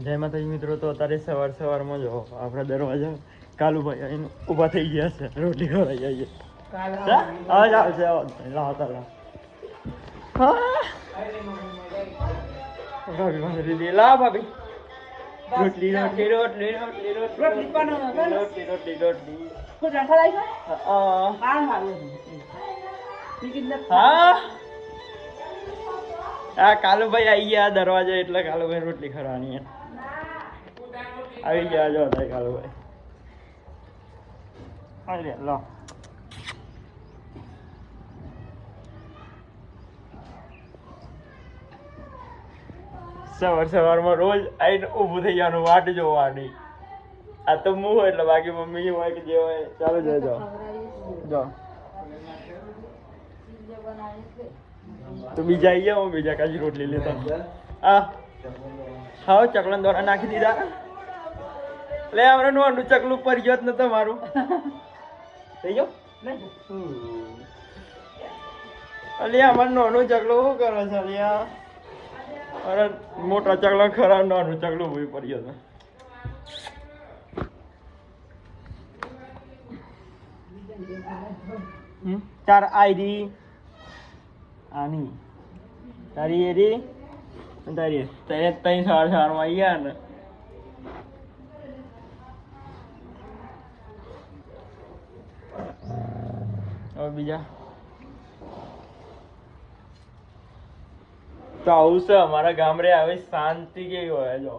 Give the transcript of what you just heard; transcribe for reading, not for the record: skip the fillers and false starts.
જય માતાજી મિત્રો. તો અત્યારે સવારમાં જો આપણા દરવાજા કાલુભાઈ આવીને ઊભા થઈ ગયા છે. રોટલી ખવડાવી જઈએ. આવાજ આવશે લાવતા ભાભી પાસે લીધી. લાવ ભાભી રોટલી રોટલી રોટલી રોટલી રોટલી રોટલી રોટલી રોટલી હા આ કાલુભાઈ આવી ગયા દરવાજા એટલે કાલુભાઈ રોટલી ખરવાની આવી ગયા. જો થાય કાલુભાઈ આવી રે લો. સવારમાં રોજ આવીને ઊભું થઈ જવાનું વાટ જોવાની. આ તો હું હોય એટલે બાકી મમ્મી હોય કે જે હોય ચાલો જોજો જો તો બીજા આવી ગયા. હું બીજા કાજી રોટલી લેતા હા ચકલા દોરા નાખી દીધા. લે હમણાં નોંધું ચકલું પર ગયો જ નતો મારું થઈ ગયો. અલ્યા અમારે નાનું ચકલું શું કરે છે અલ્યા? અરે મોટા ચકલા ખરા નાનું ચકલું ભૂઈ પડી ગયો. ચાર આયરી આની તારી એરી તારી ત્રણ સારમાં આવી ગયા ને. હવે બીજા તો આવું છે અમારા ગામડે. આવી શાંતિ કેવી હોય જો